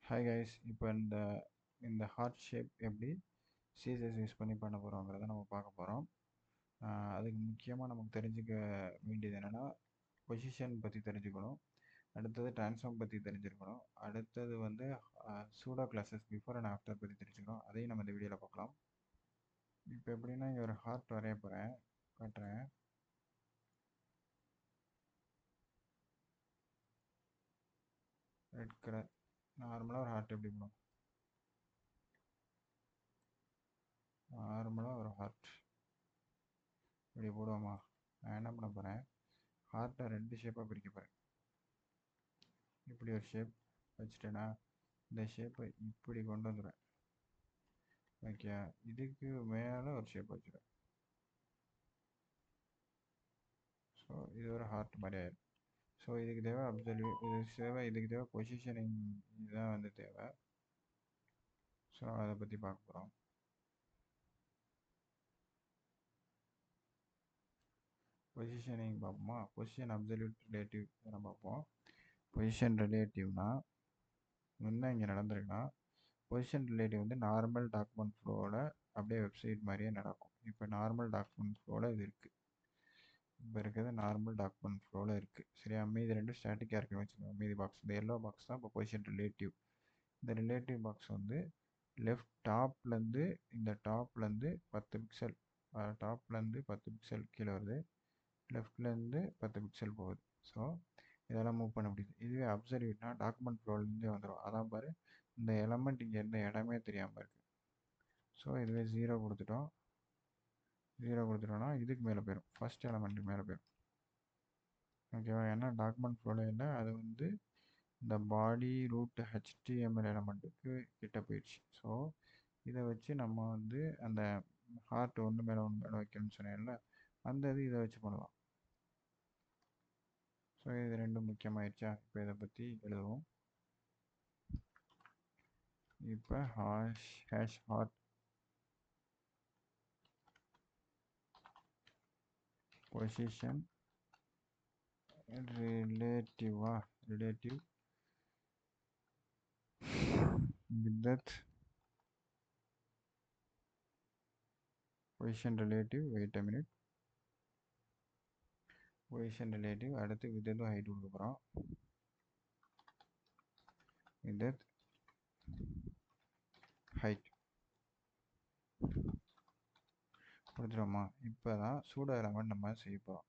Hi guys, இப்போ இந்த heart shape எப்படி சிஎஸ்எஸ் யூஸ் பண்ணி பண்ண போகிறோங்கிறத நம்ம பார்க்க போகிறோம். அதுக்கு முக்கியமாக நமக்கு தெரிஞ்சுக்க வேண்டியது என்னென்னா, பொசிஷன் பற்றி தெரிஞ்சுக்கணும். அடுத்தது ட்ரான்ஸ்ஃபார்ம் பற்றி தெரிஞ்சுக்கணும். அடுத்தது pseudo classes before and after பற்றி தெரிஞ்சுக்கணும். அதையும் நம்ம இந்த வீடியோவில் பார்க்கலாம். இப்போ எப்படின்னா, இங்கே ஒரு ஹார்ட் வரைய போகிறேன், காட்டுறேன். ரெட் கலர் நார்மலாக ஒரு ஹார்ட் எப்படி போடும்? நார்மலாக ஒரு ஹார்ட் இப்படி போடுவோமா? நான் என்ன பண்ண போகிறேன், ஹார்ட்டை ரெண்டு ஷேப்பாக பிரிக்க போகிறேன். இப்படி ஒரு ஷேப் வச்சுட்டேன்னா இந்த ஷேப்பை இப்படி கொண்டு வந்துடுவேன். ஓகே, இதுக்கு மேலே ஒரு ஷேப் வச்சுருவேன். ஸோ இது ஒரு ஹார்ட் மாதிரி ஆயிடும். ஸோ இதுக்கு தேவை இதுக்கு தேவை பொசிஷனிங், இதுதான் தேவை. ஸோ அதை பற்றி பார்க்க போகிறோம். பொசிஷனிங் பார்ப்போமா? பொசிஷன் அப்சல்யூட் ரிலேட்டிவ் நம்ம பார்ப்போம். பொசிஷன் ரிலேட்டிவ்னா என்ன இங்கே நடந்திருக்குன்னா, பொசிஷன் ரிலேட்டிவ் நார்மல் டாக்குமெண்ட் ஃப்ளோவில் அப்படியே வெப்சைட் மாதிரியே நடக்கும். இப்போ நார்மல் டாக்குமெண்ட் ஃப்ளோவில் இது இருக்குது. இப்போ இருக்கிறது நார்மல் டாக்குமெண்ட் ஃப்ளோவில் இருக்குது. சரியா? மீதி ரெண்டு ஸ்டாட்டிக்காக இருக்குன்னு வச்சுக்கோங்க. மீதி பாக்ஸ், இந்த எல்லோ பாக்ஸ் தான் இப்போ பொசிஷன் ரிலேட்டிவ். இந்த ரிலேட்டிவ் பாக்ஸ் லெஃப்ட் டாப்லேருந்து, இந்த டாப்லேருந்து 10 பிக்சல், டாப்லேருந்து 10 பிக்சல் கீழே வருது, லெஃப்ட்லேருந்து 10 பிக்சல் போகுது. ஸோ இதெல்லாம் மூவ் பண்ண முடியுது. இதுவே அப்சர்வ்னா டாக்குமெண்ட் ஃப்ளோலேருந்தே வந்துடும். அதான் பாரு, இந்த எலமெண்ட் இங்கே எந்த இடமே தெரியாமல் இருக்குது. ஸோ இதுவே 0 கொடுத்துட்டோம்னா இதுக்கு மேலே போயிடும், ஃபர்ஸ்ட் எலமெண்ட்டுக்கு மேலே போயிடும். ஓகேவா? ஏன்னா டாக்குமெண்ட் ஃப்ளோவில் இல்லை, அது இந்த பாடி ரூட் ஹெச்டிஎம்எல் எலமெண்ட்டுக்கு கிட்ட போயிடுச்சு. ஸோ இதை வச்சு நம்ம அந்த ஹார்ட் ஒன்று மேலே வைக்கணும்னு சொன்னேன்ல, அந்த இதை வச்சு பண்ணலாம். ஸோ இது ரெண்டும் முக்கியமாயிடுச்சா? இப்போ இதை பற்றி எழுதுவோம். இப்போ hash heart position relative width position relative, wait a minute, position relative, அடுத்து வித் ஹைட் கொடுக்க போகிறோம். வித் ஹைட் கொடுத்துட்டோமா? இப்போ தான் சூடோ எலமெண்ட் நம்ம செய்ய போகிறோம்.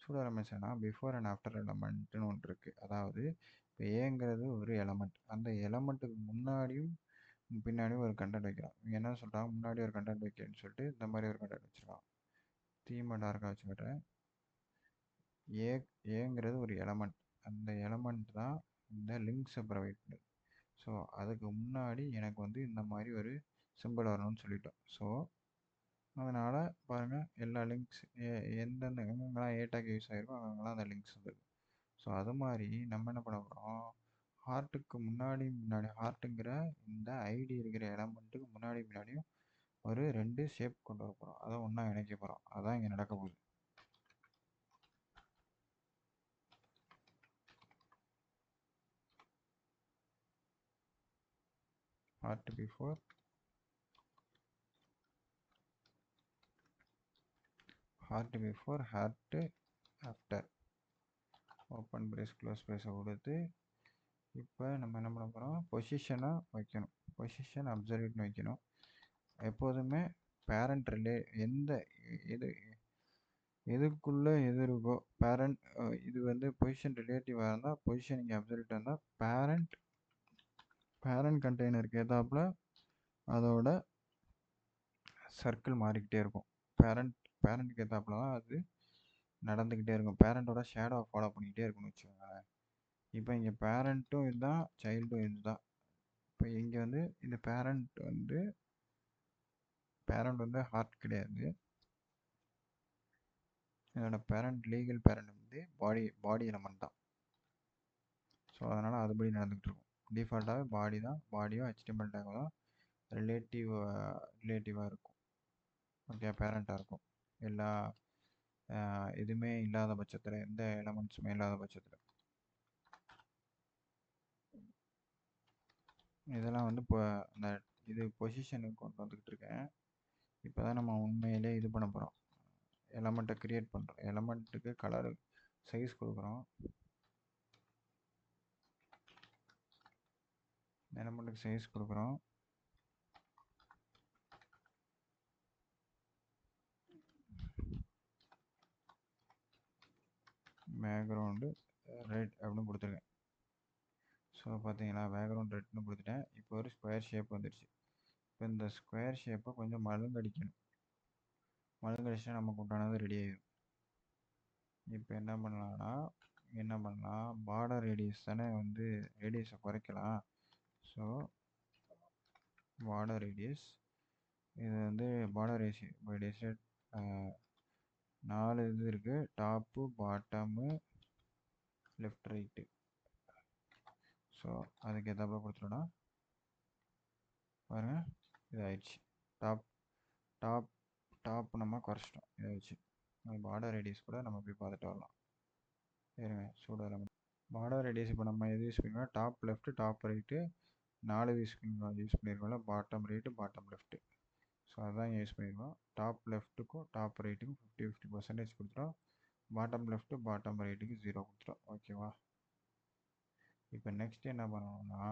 சூடோ எலமெண்ட்ஸ் என்ன, பிஃபோர் அண்ட் ஆஃப்டர் எலமெண்ட்னு ஒன்று இருக்குது. அதாவது இப்போ ஏங்கிறது ஒரு எலமெண்ட், அந்த எலமெண்ட்டுக்கு முன்னாடியும் பின்னாடியும் ஒரு கண்டென்ட் வைக்கிறோம். இவங்க என்ன சொல்கிறாங்க, முன்னாடி ஒரு கண்டென்ட் வைக்கிறேன்னு சொல்லிட்டு இந்த மாதிரி ஒரு கண்டென்ட் வச்சுருக்கான். தீமை டார்க்காக வச்சுக்கிட்டேன். ஏங்கிறது ஒரு எலமெண்ட், அந்த எலமெண்ட் தான் இந்த லிங்க்ஸை ப்ரொவைட் பண்ணுது. ஸோ அதுக்கு முன்னாடி எனக்கு இந்த மாதிரி ஒரு சிம்பிள் வரணும்னு சொல்லிட்டோம். ஸோ அதனால் பாருங்கள், எல்லா லிங்க்ஸ் எந்தெந்த எங்கெங்கெல்லாம் ஏடாக் யூஸ் ஆகிருக்கோ அங்கெல்லாம் அந்த லிங்க்ஸ் வந்துருக்கு. ஸோ அது மாதிரி நம்ம என்ன பண்ண போகிறோம், ஹார்ட்டுக்கு முன்னாடி ஹார்ட்டுங்கிற இந்த ஐடி இருக்கிற எலமெண்ட்டுக்கு முன்னாடியும் ஒரு ரெண்டு ஷேப் கொண்டு வர போகிறோம். அதை ஒன்றா இணைக்க போகிறோம். அதான் இங்கே நடக்க போகுது. Heart before, heart before, heart after, open brace close பிரேஸை கொடுத்து இப்போ நம்ம என்ன பண்ண போகிறோம், பொசிஷனாக வைக்கணும். பொசிஷன் அப்சர்வ்ட்னு வைக்கணும். எப்போதுமே பேரண்ட் எந்த எதுக்குள்ளே எது இருக்கோ பேரண்ட், இது பொசிஷன் ரிலேட்டிவாக இருந்தால், பொசிஷனிங் அப்சர்வ்டாக இருந்தால் பேரண்ட் கண்டெய்னருக்கு ஏதாப்புல அதோட சர்க்கிள் மாறிக்கிட்டே இருக்கும். பேரண்ட்டுக்கு ஏதாப்புல தான் அது நடந்துக்கிட்டே இருக்கும். பேரண்ட்டோட ஷேடோவை ஃபாலோ பண்ணிக்கிட்டே இருக்கும்னு வச்சுக்கோங்களேன். இப்போ இங்கே பேரண்ட்டும் இதுதான், சைல்டும் இதுதான். இப்போ இங்கே இந்த பேரண்ட் ஹார்ட் கிடையாது. இதோட பேரண்ட், லீகல் பேரண்ட் பாடி எலமெண்ட் தான். ஸோ அதனால் அதுபடி நடந்துகிட்டு இருக்கும். டிஃபால்ட்டாகவே பாடி தான், பாடியும் HTML டேக் தான் ரிலேட்டிவாக இருக்கும். ஓகே, பேரண்ட்டாக இருக்கும். எல்லா எதுவுமே இல்லாத பட்சத்தில், எந்த எலமெண்ட்ஸுமே இல்லாத பட்சத்தில். இதெல்லாம் வந்து இப்போ அந்த இது பொசிஷனுக்கு கொண்டு வந்துக்கிட்டு இருக்கேன். இப்போ தான் நம்ம உண்மையிலே இது பண்ண போகிறோம். எலமெண்ட்டை க்ரியேட் பண்ணுறோம். எலமெண்ட்டுக்கு கலரு சைஸ் கொடுக்குறோம். எலமெண்ட்டுக்கு சைஸ் கொடுக்குறோம். பேக்ரவுண்டு ரெட் அப்படின்னு கொடுத்துருக்கேன். ஸோ பார்த்தீங்களா, பேக்ரவுண்ட் ரெட்னு கொடுத்துட்டேன். இப்போ ஒரு ஸ்கொயர் ஷேப் வந்துடுச்சு. இப்போ இந்த ஸ்கொயர் ஷேப்பை கொஞ்சம் மழுங்கடிக்கணும். மழுங்கடிச்சா நமக்கு உண்டானது ரெடி ஆகிடும். இப்போ என்ன பண்ணலாம், பார்டர் ரேடியஸ் தானே வந்து ரேடியஸை குறைக்கலாம். ஸோ பார்டர் ரேடியஸ் இது வந்து பார்டர் ரேடியஸ் 4 இது இருக்குது. Top, bottom, left, right. So அதுக்கு எதாப்பா கொடுத்துட்டோன்னா பாருங்கள் இது ஆயிடுச்சு. டாப் நம்ம குறைச்சிட்டோம். இதை வச்சு பார்டர் ரேடியஸ் கூட நம்ம போய் பார்த்துட்டு வரலாம். சரிங்க, சூடாக பார்டர் ரேடியஸ் இப்போ நம்ம எது யூஸ் பண்ணிக்கலாம், top left, top right 4 use பண்ணியிருக்கோம்ல, bottom right, bottom left. So அதான் யூஸ் பண்ணியிருக்கோம். டாப் லெஃப்ட்டுக்கும் டாப் ரைட்டுக்கும் 50% கொடுத்துட்டோம். பாட்டம் லெஃப்ட்டு பாட்டம் ரைட்டுக்கு 0 கொடுத்துட்டோம். ஓகேவா? இப்போ நெக்ஸ்ட் என்ன பண்ணணும்னா,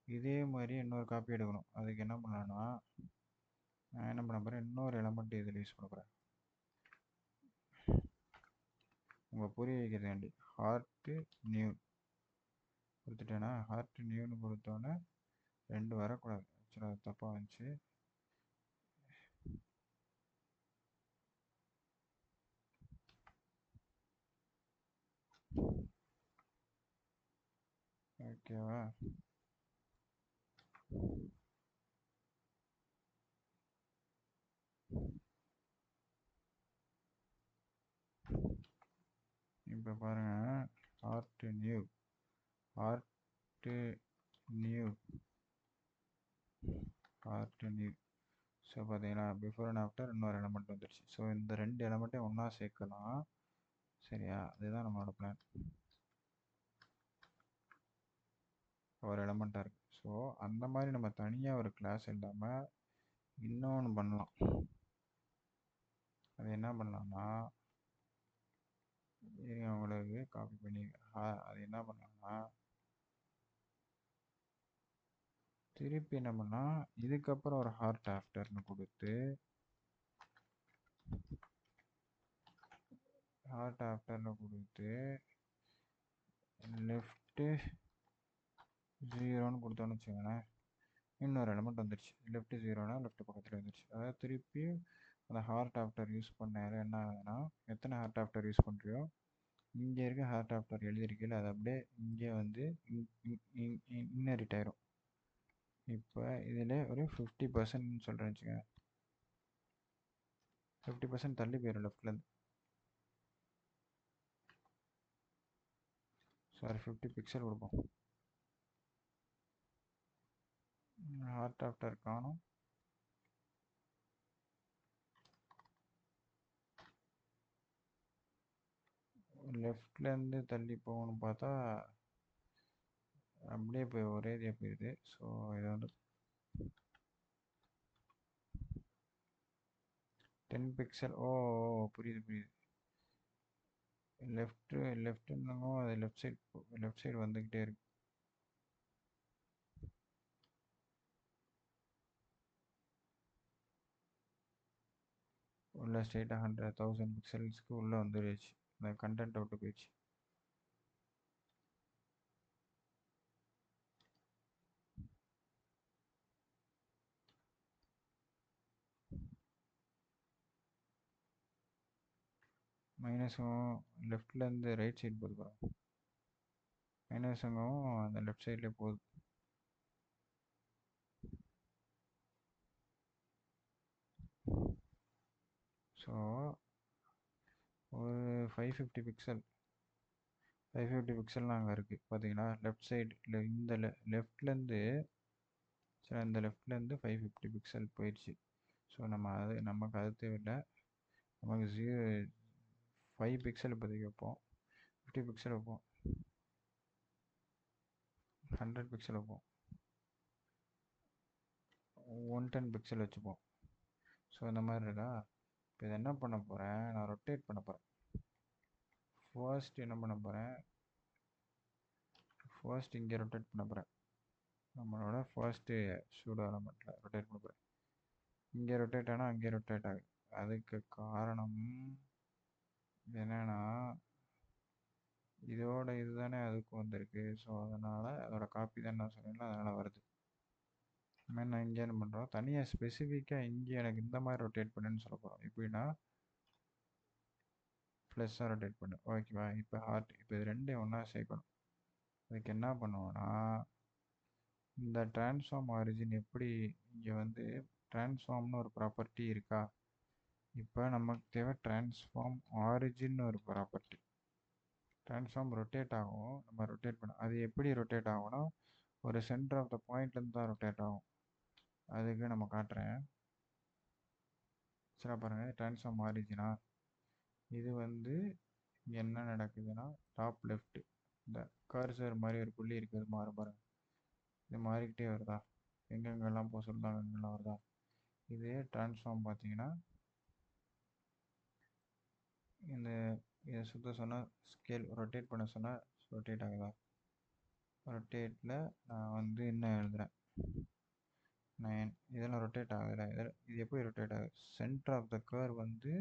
இதே மாதிரி இன்னொரு காப்பி எடுக்கணும். அதுக்கு என்ன பண்ணலான்னா, நான் என்ன பண்ண போகிறேன், இன்னொரு எலமெண்ட் இதில் யூஸ் பண்ண போகிறேன். உங்கள் புரிய வைக்கிறதுக்காண்டி ஹார்ட்டு நியூ கொடுத்துட்டேன்னா, ஹார்ட்டு நியூன்னு கொடுத்தோன்னே 2 வரக்கூடாது. ஆக்சுவலாக அது தப்பாக வந்துச்சு. ஓகேவா? இப்போ பாருங்கள், ஹார்ட்டு நியூ ஸோ பார்த்தீங்கன்னா பிஃபோர் அண்ட் ஆஃப்டர் இன்னொரு எலமெண்ட் வந்துடுச்சு. ஸோ இந்த 2 எலமெண்ட்டையும் ஒன்றா சேர்க்கலாம். சரியா? அதுதான் நம்மளோட பிளான். ஒரு எலமெண்ட்டாக இருக்குது. ஸோ அந்த மாதிரி நம்ம தனியாக ஒரு கிளாஸ் இல்லாமல் இன்னொன்று பண்ணலாம். அது என்ன பண்ணலாம்னா, உங்களுக்கு காப்பி பண்ணி அது என்ன பண்ணலாம்னா, திருப்பி என்ன பண்ணால் இதுக்கப்புறம் ஒரு ஹார்ட் ஆஃப்டர்னு கொடுத்து லெஃப்ட்டு 0ன்னு கொடுத்தோன்னு வச்சுக்கோங்களேன், இன்னொரு எலமெண்ட் வந்துடுச்சு. லெஃப்ட் 0னா லெஃப்ட் பக்கத்தில் வந்துடுச்சு. அதாவது திருப்பி அந்த ஹார்ட் ஆஃப்டர் யூஸ் பண்ணாரு என்ன ஆகுதுன்னா, எத்தனை ஹார்ட் ஆஃப்டர் யூஸ் பண்ணுறியோ இங்கே இருக்க ஹார்ட் ஆஃப்டர் எழுதியிருக்கல, அது அப்படியே இங்கே வந்து இன்னரிட் ஆயிரும். இப்போ இதில் ஒரு 50% சொல்கிறேன்னு வச்சுக்கோங்க, 50% தள்ளி போயிடும் லெஃப்ட்லேருந்து. சாரி, 50 பிக்சல் கொடுப்போம். ஹார்ட் ஆஃப்டர் காணும். லெஃப்ட்லேருந்து தள்ளி போகணும்னு பார்த்தா அப்படியே போய் ஒரே இதாக போயிடுது. ஸோ இதை வந்து 10 பிக்சல். ஓ புரியுது. லெஃப்ட்டுன்னு அது லெஃப்ட் சைடு வந்துக்கிட்டே இருக்கு. உள்ள ஸ்ட்ரெயிட்டாக 100,000 பிக்சல்ஸ்க்கு உள்ளே வந்துடுச்சு. இந்த கண்டென்ட் விட்டு போயிடுச்சு. மைனஸும் லெஃப்ட்லேருந்து ரைட் சைடு போகுது பாருங்க, மைனஸுங்கவும் அந்த லெஃப்ட் சைட்லேயே போகுது. ஸோ ஒரு 550 பிக்சல் அங்கே இருக்குது பார்த்தீங்கன்னா, லெஃப்ட் சைடு இந்த லெஃப்ட்லேருந்து சரி, இந்த லெஃப்ட்லேருந்து 550 பிக்சல் போயிடுச்சு. ஸோ நமக்கு அது தேவையில்லை. நமக்கு 5 பிக்சல் இப்போதைக்கு வைப்போம், 50 பிக்சல் வைப்போம், 100 பிக்சல் வைப்போம். 110 பிக்சல் வச்சுப்போம். ஸோ இந்த மாதிரி இருக்கா. இப்போ இதை என்ன பண்ண போகிறேன், நான் ரொட்டேட் பண்ண போகிறேன். ஃபர்ஸ்ட் என்ன பண்ண போகிறேன், ஃபர்ஸ்ட் இங்கே ரொட்டேட் பண்ண போகிறேன். நம்மளோட ஃபர்ஸ்ட்டு சூடோ எலமெண்ட்டில் ரொட்டேட் பண்ண போகிறேன். இங்கே ரொட்டேட் ஆனால் அங்கே ரொட்டேட் ஆகுது. அதுக்கு காரணம் என்னென்னா, இதோட இதுதானே அதுக்கு வந்திருக்கு. ஸோ அதனால் அதோட காப்பி தான் நான் சொன்னேன்ல, அதனால் வருது. இதுமாதிரி நான் இங்கே என்ன பண்ணுறோம், தனியாக ஸ்பெசிஃபிக்காக இங்கே எனக்கு இந்த மாதிரி ரொட்டேட் பண்ணுன்னு சொல்ல போகிறோம். எப்படின்னா ப்ளஸ்ஸாக ரொட்டேட் பண்ணு, ஓகேவா. இப்போ ஹார்ட், இப்போ இது ரெண்டையும் ஒன்றா சேர்க்கணும். அதுக்கு என்ன பண்ணுவோன்னா, இந்த ட்ரான்ஸ்ஃபார்ம் ஆரிஜின் எப்படி இங்கே வந்து ட்ரான்ஸ்ஃபார்ம்னு ஒரு ப்ராப்பர்ட்டி இருக்கா. இப்போ நமக்கு தேவை ட்ரான்ஸ்ஃபார்ம் ஆரிஜின்னு ஒரு ப்ராப்பர்ட்டி. ட்ரான்ஸ்ஃபார்ம் ரொட்டேட் ஆகும், நம்ம ரொட்டேட் பண்ண, அது எப்படி ரொட்டேட் ஆகும்னா ஒரு சென்டர் ஆஃப் த பாயிண்ட்லேருந்து தான் ரொட்டேட் ஆகும். அதுக்கு நம்ம காட்டுறேன். சரி பாருங்கள், ட்ரான்ஸ்ஃபார்ம் ஆரிஜினா இது வந்து என்ன நடக்குதுன்னா, டாப் லெஃப்ட் இந்த கர்சர் மாதிரி ஒரு புள்ளி இருக்குது, மாறும் பாருங்கள். இது மாறிக்கிட்டே வருதா, எங்கெங்கெல்லாம் போக சொல்லுதாங்க அங்கெல்லாம் வருதா. இதே ட்ரான்ஸ்ஃபார்ம் பார்த்தீங்கன்னா இந்த இதை சுற்ற சொன்னால் ஸ்கேல் ரொட்டேட் பண்ண சொன்னால் ரொட்டேட் ஆகுதா. ரொட்டேட்டில் நான் வந்து என்ன எழுதுகிறேன், நான் இதெல்லாம் ரொட்டேட் ஆகுதுல, இது எப்படி ரொட்டேட் ஆகுது, சென்டர் ஆஃப் த கர்வ் வந்து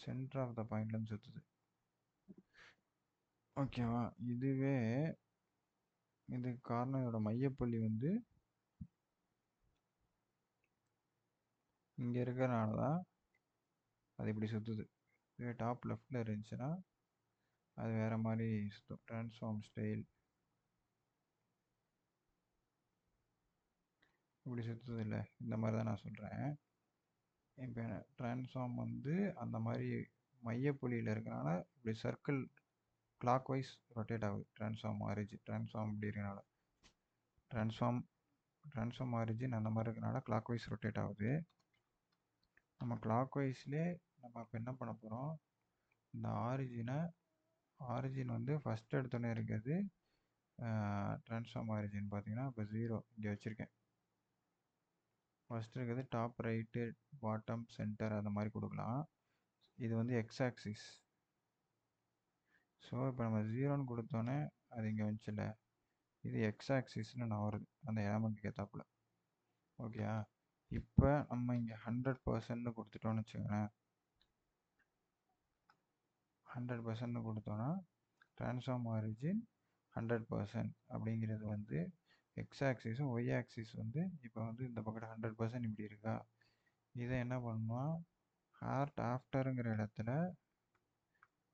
சென்டர் ஆஃப் த பாயிண்ட்லேருந்து சுற்றுது, ஓகேவா. இதுவே இது காரணம், இதோட மையப்புள்ளி வந்து இங்கே இருக்கிறனால தான் அது இப்படி சுற்றுது. இதுவே டாப் லெஃப்டில் இருந்துச்சுன்னா அது வேறு மாதிரி சுற்றும். ட்ரான்ஸ்ஃபார்ம் ஸ்டைல் இப்படி சுற்றுது இல்லை, இந்த மாதிரி தான் நான் சொல்கிறேன். இப்போ ட்ரான்ஸ்ஃபார்ம் வந்து அந்த மாதிரி மையப்புள்ளியில் இருக்கிறனால இப்படி சர்க்கிள் கிளாக் வைஸ் ரொட்டேட் ஆகுது. ட்ரான்ஸ்ஃபார்ம் ஆரிஜின், ட்ரான்ஸ்ஃபார்ம் இப்படி இருக்கனால ட்ரான்ஸ்ஃபார்ம் ஆரிஜின் அந்த மாதிரி இருக்கனால கிளாக் வைஸ் ரொட்டேட் ஆகுது. நம்ம கிளாக் வைஸ்லேயே நம்ம இப்போ என்ன பண்ண போகிறோம், இந்த ஆரிஜின் வந்து ஃபஸ்ட் எடுத்தோன்னே இருக்கிறது ட்ரான்ஸ்ஃபார்ம் ஆரிஜின் பார்த்தீங்கன்னா இப்போ 0 இங்கே வச்சுருக்கேன். ஃபஸ்ட் இருக்கிறது டாப் ரைட்டு பாட்டம் சென்டர் அந்த மாதிரி கொடுக்கலாம். இது வந்து எக்ஸ் ஆக்சிஸ். ஸோ இப்போ நம்ம 0ன்னு கொடுத்தோன்னே அது இங்கே வந்துச்சுல்ல, இது எக்ஸ் ஆக்சிஸ்னு நான் வருது அந்த எலமெண்ட்டுக்கு ஏற்றாப்புல, ஓகேயா. இப்போ நம்ம இங்கே 100% கொடுத்துட்டோன்னு வச்சுக்கோங்களேன். 100% கொடுத்தோன்னா ட்ரான்ஸ்ஃபார்ம் ஆரிஜின் 100% அப்படிங்கிறது வந்து எக்ஸ் ஆக்சிஸும் ஒய் ஆக்சிஸ் வந்து இப்போ வந்து இந்த பக்கத்தில் 100% இப்படி இருக்கா. இதை என்ன பண்ணோம், ஹார்ட் ஆஃப்டருங்கிற இடத்துல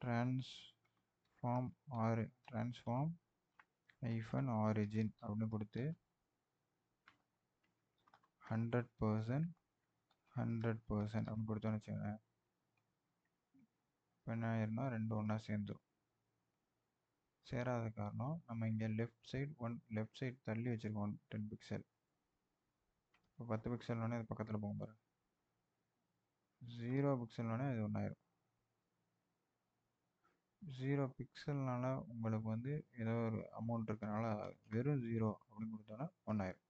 ட்ரான்ஸ்ஃபார்ம் ஆரிஜின் அப்படின்னு கொடுத்து 100% அப்படின்னு கொடுத்தோன்னு வச்சுக்கோங்க. இப்போ என்ன ஆயிருந்தா ரெண்டு ஒன்றா சேர்ந்துடும். சேராத காரணம் நம்ம இங்கே லெஃப்ட் சைடு தள்ளி வச்சுருக்கோம் 10 பிக்சல். இப்போ 10 பிக்சல்னோடனே இது பக்கத்தில் போகும் பாரு, 0 பிக்சல்னோடனே இது ஒன்றாயிரும். 0 பிக்சல்னால உங்களுக்கு வந்து ஏதோ ஒரு அமௌண்ட் இருக்கிறனால வெறும் 0 அப்படின்னு கொடுத்தோன்னா 1 ஆயிரும்.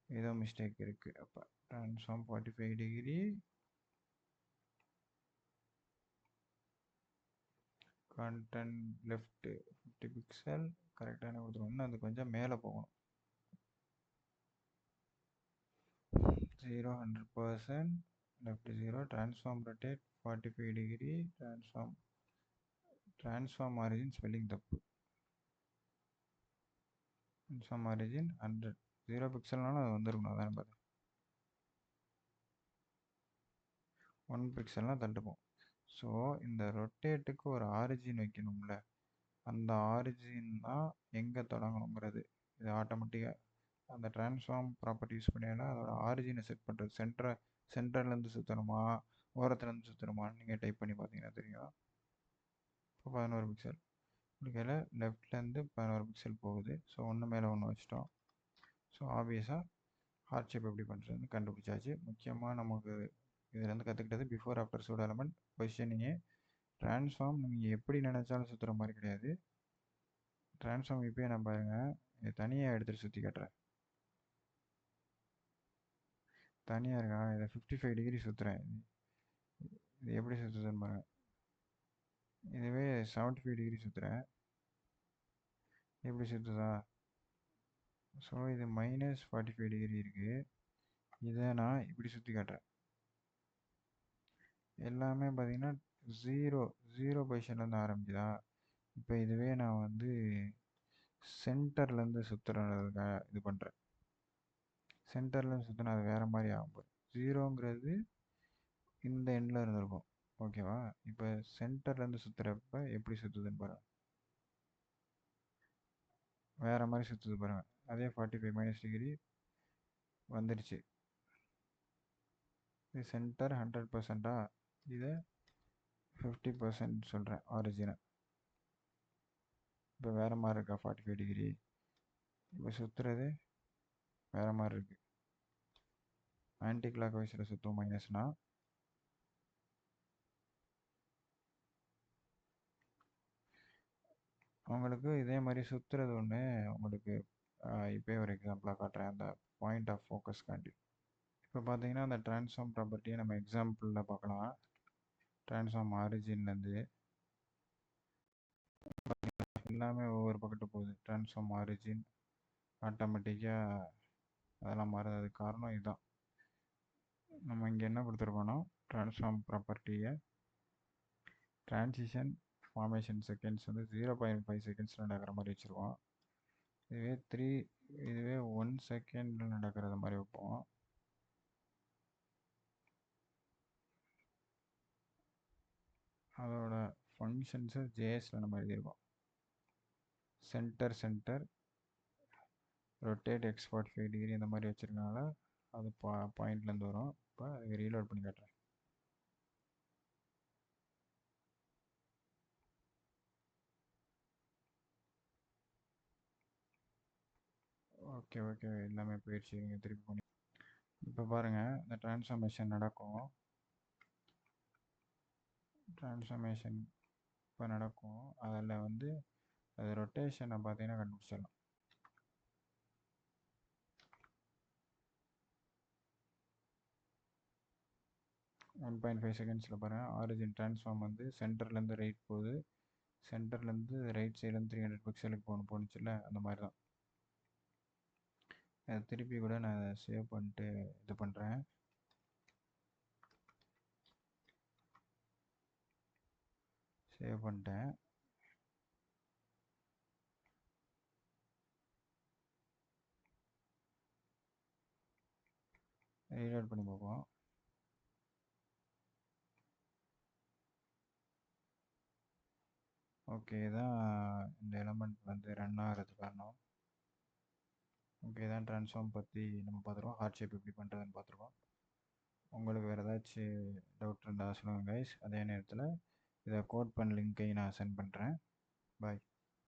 ஏதோ மிஸ்டேக் இருக்குது. அப்போ transform 45 degree content left 50 pixel கரெக்டான கொடுத்துருவோம். இன்னும் அது கொஞ்சம் மேலே போகணும். 0 100% left 0 transform rotate 45 degree transform origin spelling தப்பு. transform origin 100 0 பிக்சல்னாலும் அது வந்துருக்கணும், அதானே பார்த்து 1 பிக்சல்னால் தட்டுப்போம். ஸோ இந்த ரொட்டேட்டுக்கு ஒரு ஆரிஜின் வைக்கணும்ல, அந்த ஆரிஜின் தான் எங்கே தொடங்கணுங்கிறது. இது ஆட்டோமேட்டிக்காக அந்த ட்ரான்ஸ்ஃபார்ம் ப்ராப்பர்ட்டி யூஸ் பண்ணியால அதோட ஆரிஜினை செட் பண்ணுறது. சென்டர்லேருந்து சுற்றணுமா ஓரத்துலேருந்து சுற்றணுமான்னு நீங்கள் டைப் பண்ணி பார்த்தீங்கன்னா தெரியும். இப்போ 11 பிக்சல் இருக்கையில் லெஃப்ட்லேருந்து 11 பிக்சல் போகுது. ஸோ ஒன்று மேலே ஒன்று வச்சிட்டோம். ஸோ ஆப்வியஸாக ஹார்ட் ஷேப் எப்படி பண்ணுறதுன்னு கண்டுபிடிச்சாச்சு. முக்கியமாக நமக்கு இதுலேருந்து கற்றுக்கிட்டது பிஃபோர் ஆஃப்டர் சூட் எலமெண்ட் பொசிஷனிங்கு. ட்ரான்ஸ்ஃபார்ம் நீங்கள் எப்படி நினச்சாலும் சுற்றுற மாதிரி கிடையாது. ட்ரான்ஸ்ஃபார்ம் இப்போயே நான் பாருங்கள், இது தனியாக எடுத்துகிட்டு சுற்றி காட்டுறேன். தனியாக இருக்கா? இதை 55 டிகிரி சுற்றுறேன். இது எப்படி சுற்றுதுன்னு பாருங்க. இதுவே 75 டிகிரி சுற்றுறேன். எப்படி சுற்றுதா? ஸோ இது -45 டிகிரி இருக்குது. இதை நான் இப்படி சுற்றி காட்டுறேன். எல்லாமே பார்த்தீங்கன்னா ஜீரோ பொசிஷன்லேருந்து ஆரம்பிக்குதா? இப்போ இதுவே நான் வந்து சென்டர்லேருந்து சுற்றுறதுக்காக இது பண்ணுறேன். சென்டர்லேருந்து சுற்றினா அது வேறு மாதிரி ஆகும். ஜீரோங்கிறது இந்த எண்டில் இருந்திருக்கும். ஓகேவா? இப்போ சென்டர்லேருந்து சுற்றுறப்ப எப்படி சுற்றுதுன்னு பாருங்கள். வேறு மாதிரி சுற்றுது பாருங்கள். அதே 45 டிகிரி வந்துடுச்சு. இது சென்டர் 100%. இதை 50% சொல்கிறேன் ஆரிஜினை. இப்போ வேறு மாதிரி இருக்கா? 45 டிகிரி. இப்போ சுற்றுறது வேறு மாதிரி இருக்குது. ஆன்டி கிளாக் வைஸில் சுற்றும் மைனஸ்னா. உங்களுக்கு இதே மாதிரி சுற்றுறது ஒன்று உங்களுக்கு இப்போ ஒரு எக்ஸாம்பிளாக காட்டுறேன். அந்த பாயிண்ட் ஆஃப் ஃபோக்கஸ்காண்டி. இப்போ பார்த்தீங்கன்னா அந்த ட்ரான்ஸ்ஃபார்ம் ப்ராப்பர்ட்டியை நம்ம எக்ஸாம்பிளில் பார்க்கலாம். ட்ரான்ஸ்ஃபார்ம் ஆரிஜின்லேருந்து எல்லாமே ஒவ்வொரு பக்கத்து போகுது. ட்ரான்ஸ்ஃபார்ம் ஆரிஜின் ஆட்டோமேட்டிக்காக அதெல்லாம் மாறுறது காரணம் இதுதான். நம்ம இங்கே என்ன கொடுத்துருக்கோன்னா ட்ரான்ஸ்ஃபார்ம் ப்ராப்பர்ட்டியை ட்ரான்சிஷன் ஃபார்மேஷன் செகண்ட்ஸ் வந்து 0.5 செகண்ட்ஸில் நடக்கிற மாதிரி வச்சுருக்கோம். இதுவே 1 செகண்டில் நடக்கிறது மாதிரி வைப்போம். அதோட ஃபங்க்ஷன்ஸை ஜேஎஸில் நம்ம எழுதியிருக்கோம். சென்டர் ரொட்டேட் x 45 டிகிரி இந்த மாதிரி வச்சுருக்கனால அது பாயிண்ட்லேருந்து வரும். இப்போ அதை ரீலோட் பண்ணி காட்டுறேன். ஓகே எல்லாமே போயிடுச்சு. நீங்கள் திருப்பி பண்ணி இப்போ பாருங்கள், இந்த ட்ரான்ஸ்ஃபார்மேஷன் நடக்கும். ட்ரான்ஸ்ஃபார்மேஷன் இப்போ நடக்கும். அதில் வந்து அது ரொட்டேஷனை பார்த்தீங்கன்னா கண்டுபிடிச்சிடலாம். ஒன் 1.5 செகண்ட்ஸில் பாருங்கள், ஆரிஜின் ட்ரான்ஸ்ஃபார்ம் வந்து சென்டர்லேருந்து ரைட் போகுது. சென்டர்லேருந்து ரைட் சைட்லேருந்து 300 பிக்சலுக்கு போணுச்சுல்ல, அந்த மாதிரி தான். அதை திருப்பி கூட நான் சேவ் பண்ணிட்டு இது பண்ணுறேன். சேவ் பண்ணிட்டேன். ரீலோட் பண்ணி பார்ப்போம். ஓகே, தான் இந்த எலமெண்ட் வந்து ரன் ஆகிறது காரணம். ஓகே, தான் ட்ரான்ஸ்ஃபார்ம் பற்றி நம்ம பார்த்துருக்கோம். ஹார்ட் ஷேப் எப்படி பண்ணுறதுன்னு பார்த்துருக்கோம். உங்களுக்கு வேறு ஏதாச்சும் டவுட் இருந்தால் சொல்லுங்கள் கைஸ். அதே நேரத்தில் இதை கோட் பண்ண லிங்க்கை நான் சென்ட் பண்ணுறேன். பாய்.